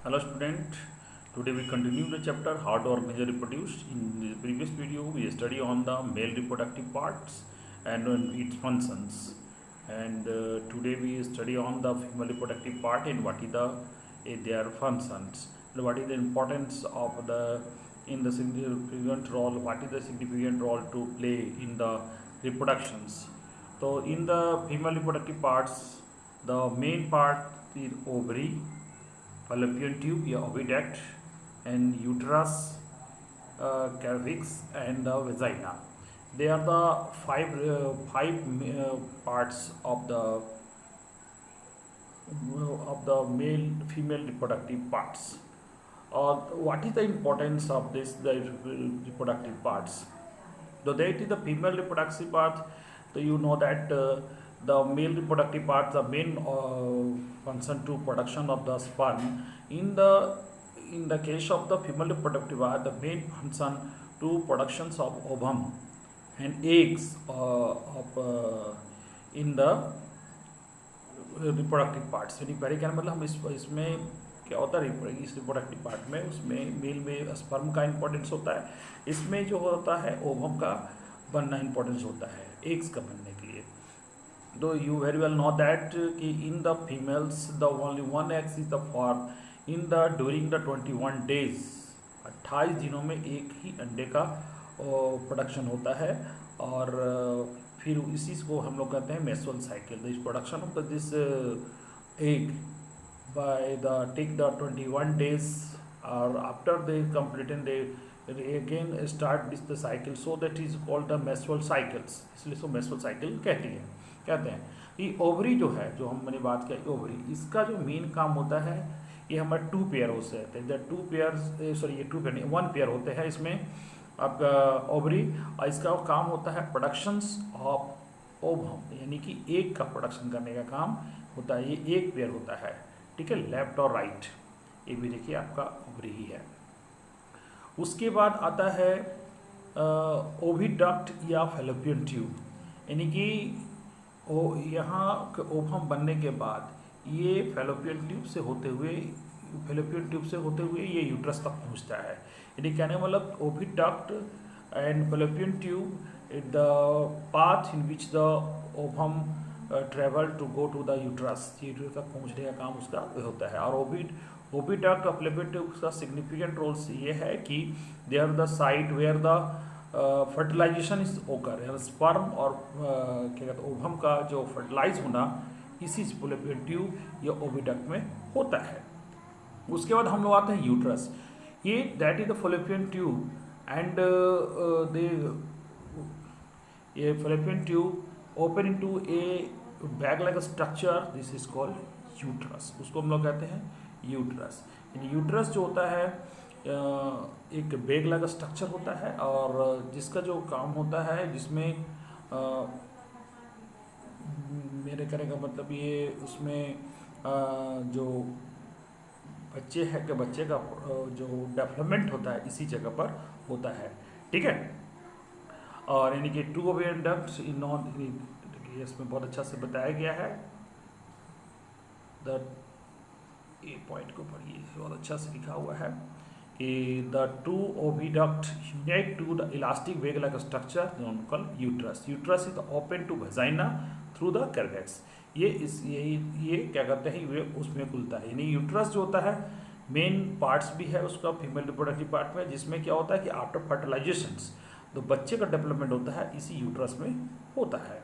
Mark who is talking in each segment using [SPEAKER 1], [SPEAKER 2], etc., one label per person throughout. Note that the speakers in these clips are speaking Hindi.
[SPEAKER 1] Hello student, today we continue the chapter how to organize and reproduce. In the previous video we study on the male reproductive parts and on its functions, and today we study on the female reproductive part and what is their functions and what is the importance of the in the significant role, what is the significant role to play in the reproductions. So in the female reproductive parts, the main part is ovary, fallopian tube या oviduct, and uterus, cervix and the vagina. They are the five parts of the male female reproductive parts. What is the importance of the reproductive parts? So that is the female reproductive part. So you know that the male reproductive parts, the main function to production of the sperm. In the case of the female reproductive part, the main function to productions of ovum and eggs in the reproductive parts यानी पहले क्या मतलब हम इसमें क्या होता है इस रिप्रोडक्टिव पार्ट में उसमें मेल में स्पर्म का इंपॉर्टेंस होता है, इसमें जो होता है ओवम का बनना इंपॉर्टेंस होता है एग्स का बनने के लिए. तो you very well know that कि in the females the only one eggs is the form in the during the 21 days. 28 दिनों में एक ही अंडे का प्रोडक्शन होता है और फिर इसी को हम लोग कहते हैं menstrual cycle. This production of this egg by the take the 21 days और after they completed they again start this the cycle, so that is called the menstrual cycles. इसलिए इसको मेंस्ट्रुअल साइकिल कहते हैं. ये ओवरी जो है, जो हमने बात किया ओवरी, इसका जो मेन काम होता है ये हमारे 2 पेयर हो सकते हैं. द 2 पेयर सॉरी ये 2 पेयर नहीं 1 पेयर होते हैं इसमें आपका ओवरी, और इसका काम होता है प्रोडक्शंस ऑफ ओवम यानी कि एग का प्रोडक्शन करने का काम होता है. ये एक पेयर होता है, ठीक है, लेफ्ट और राइट. ये भी देखिए आपका ओवरी ही है. उसके बाद आता है ओविडक्ट या फैलोपियन ट्यूब, यानी कि यहाँ ओवम बनने के बाद ये फैलोपियन ट्यूब से होते हुए ये यूट्रस तक पहुँचता है. यानी कहने मतलब oviduct and fallopian tube the path in which the ovum travel to go to the uterus तक पहुँचने का काम उसका होता है. और ओविडक्ट और फैलोपियन ट्यूब का सिग्निफिकेंट रोल्स ये है कि they are the site where the fertilisation is occur. Sperm और क्या कहते हैं ओवम का जो फर्टिलाइज होना इसी फैलोपियन ट्यूब या ओविडक्ट में होता है. उसके बाद हम लोग आते हैं यूट्रस. ये that is the fallopian tube and ये fallopian tube open into a bag like structure, this is called uterus. उसको हम लोग कहते हैं यूट्रस. यूट्रस जो होता है एक बैग लाइक स्ट्रक्चर होता है और जिसका जो काम होता है जिसमें मेरे कहने का मतलब ये उसमें जो बच्चे का जो डेवलपमेंट होता है इसी जगह पर होता है, ठीक है. और यानी कि 2 ओवियन डक्ट्स इसमें बहुत अच्छा से बताया गया है. ये पॉइंट को पढ़िए, बहुत अच्छा से लिखा हुआ है कि the 2 oviduct unite to the elastic bag like structure called uterus. Uterus is open to vagina through the cervix. ये क्या करते हैं वे उसमें खुलता है. यानी यूट्रस जो होता है मेन पार्ट्स भी है उसका फीमेल रिप्रोडक्टिव पार्ट में, जिसमें क्या होता है कि आफ्टर फर्टिलाइजेशंस तो बच्चे का डेवलपमेंट होता है इसी यूट्रस में होता है.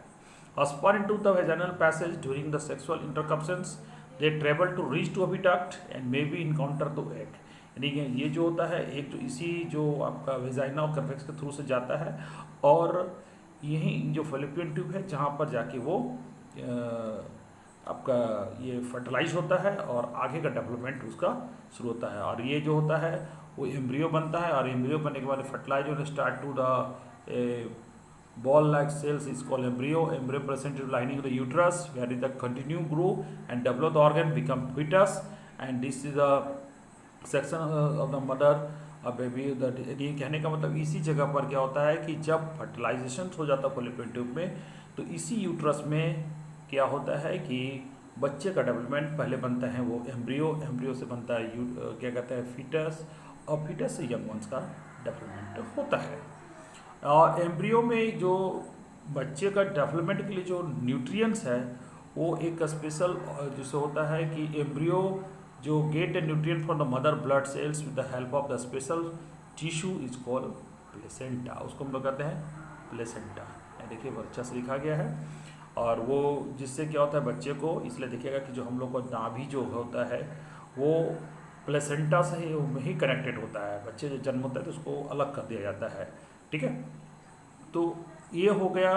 [SPEAKER 1] Sperm into the vaginal passage during the sexual intercourses they travel to reach to oviduct and may be encounter the egg. यानी कि ये जो होता है एक जो इसी जो आपका वेजाइना और cervix के थ्रू से जाता है और यही जो फैलोपियन ट्यूब है जहाँ पर जाके वो आपका ये फर्टिलाइज होता है और आगे का डेवलपमेंट उसका शुरू होता है. और ये जो होता है वो एम्ब्रियो बनता है और एम्ब्रियो बनने के बाद फर्टिलाइज होने start to the ball like cells is called embryo. Embryo present lining the uterus where is the continue grow and develop the organ become foetus and this is the section of the mother अब बेबी. ये कहने का मतलब इसी जगह पर क्या होता है कि जब फर्टिलाइजेशन हो जाता है फैलोपियन ट्यूब में तो इसी यूट्रस में क्या होता है कि बच्चे का डेवलपमेंट पहले बनता है वो एम्ब्रियो, एम्ब्रियो से बनता है क्या कहते हैं फीटस, और फीटस से यंग वंस का डेवलपमेंट होता है। और एम्ब्रियो में जो बच्चे का डेवलपमेंट के लिए जो न्यूट्रिएंट्स है वो एक स्पेशल जिससे होता है कि एम्ब्रियो जो gate A nutrient from the mother blood cells with the help of the special tissue is called placenta, उसको हम लोग कहते हैं प्लेसेंटा। देखिए वो अच्छा से लिखा गया है। और वो जिससे क्या होता है बच्चे को, इसलिए देखिएगा कि जो हम लोग को नाभि जो होता है वो प्लेसेंटा से ही कनेक्टेड होता है। बच्चे जब जन्म होता है तो उसको अलग कर दिया जाता है, ठीक है। तो ये हो गया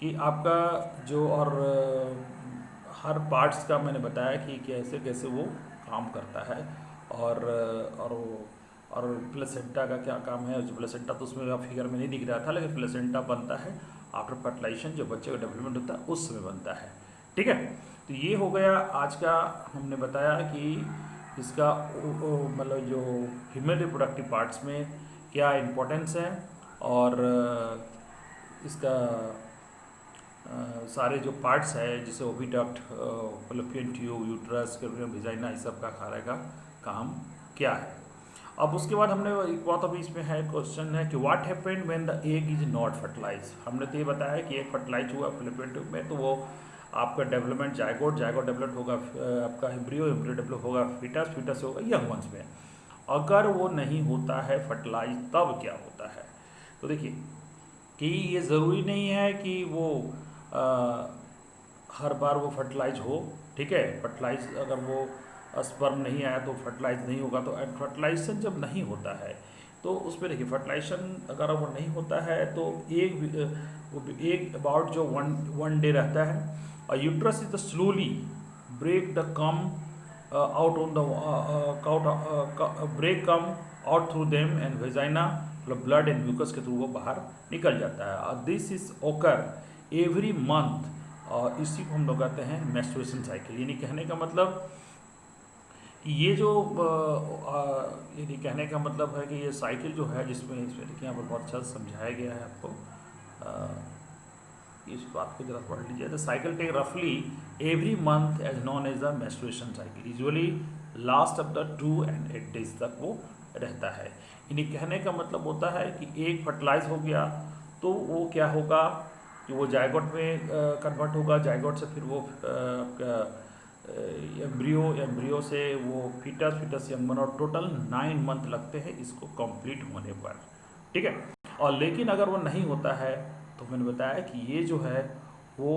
[SPEAKER 1] कि आपका जो, और हर पार्ट्स का मैंने बताया कि कैसे कैसे वो काम करता है। और और प्लेसेंटा का क्या काम है। जो प्लेसेंटा तो उसमें फिगर में नहीं दिख रहा था, लेकिन प्लेसेंटा बनता है आफ्टर फर्टिलाइजेशन, जो बच्चे का डेवलपमेंट होता है उस समय बनता है, ठीक है। तो ये हो गया आज का, हमने बताया कि इसका मतलब जो फीमेल रिप्रोडक्टिव पार्ट्स में क्या इम्पोर्टेंस है, और इसका सारे जो पार्ट्स है जैसे oviduct, fallopian tube, uterus, vagina, इस सब का खाने का काम क्या है। अब उसके बाद हमने एक बात अभी इसमें है, क्वेश्चन है कि what happened when the egg is not fertilise. हमने तो ये बताया कि एग फर्टिलाइज हुआ फैलोपियन ट्यूब में तो वो आपका डेवलपमेंट जायगोट, जायगोट डेवलप होगा आपका एम्ब्रियो, एम्ब्रियो डेवलप होगा फीटस, फीटस होगा यंग वंस में। अगर वो नहीं होता है फर्टिलाइज तब क्या होता है। तो देखिए कि ये ज़रूरी नहीं है कि वो हर बार वो फर्टिलाइज हो, ठीक है। फर्टिलाइज अगर वो स्पर्म नहीं आया तो फर्टिलाइज नहीं होगा। तो फर्टिलाइजेशन जब नहीं होता है तो उसमें देखिए फर्टिलाइजेशन अगर वो नहीं होता है तो एक अबाउट जो वन डे रहता है। और uterus is the slowly break the come out on the break come out through them and vagina, मतलब ब्लड एंड म्यूकस के थ्रू वो बाहर निकल जाता है। और this is occur every month, और इसी को हम लोग कहते हैं मेंस्ट्रुएशन साइकिल। यानी कहने का मतलब कि ये जो यानी कहने का मतलब है कि ये साइकिल जो है जिसमें देखिए यहाँ पर बहुत अच्छा समझाया गया है आपको, इस बात को जरा पढ़ लीजिए। द साइकिल टेक रफली every month as known as the menstruation cycle, usually last of the 2 and 8 days तक वो रहता है। यानी कहने का मतलब होता है कि एक फर्टिलाइज हो गया तो वो क्या होगा कि वो जायगोट में कन्वर्ट होगा, जायगोट से फिर वो एम्ब्रियो से वो फीटस, फीटस यंग बन, और टोटल 9 मंथ लगते हैं इसको कंप्लीट होने पर, ठीक है। और लेकिन अगर वो नहीं होता है तो मैंने बताया कि ये जो है वो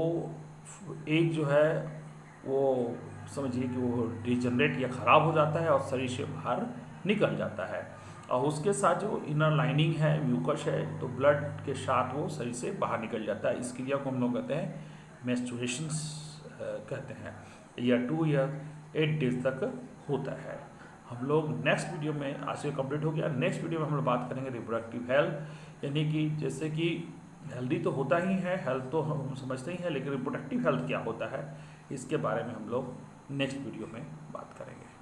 [SPEAKER 1] एक जो है वो समझिए कि वो डिजनरेट या ख़राब हो जाता है और शरीर से बाहर निकल जाता है। और उसके साथ जो इनर लाइनिंग है, म्यूकस है, तो ब्लड के साथ वो शरीर से बाहर निकल जाता है। इस क्रिया को हम लोग कहते हैं मेंस्ट्रुएशंस कहते हैं। या 2 या 8 days तक होता है। हम लोग नेक्स्ट वीडियो में, आज से कंप्लीट हो गया, नेक्स्ट वीडियो में हम लोग बात करेंगे रिप्रोडक्टिव हेल्थ, यानी कि जैसे कि हेल्दी तो होता ही है, हेल्थ तो हम समझते ही हैं, लेकिन रिप्रोडक्टिव हेल्थ क्या होता है इसके बारे में हम लोग नेक्स्ट वीडियो में बात करेंगे।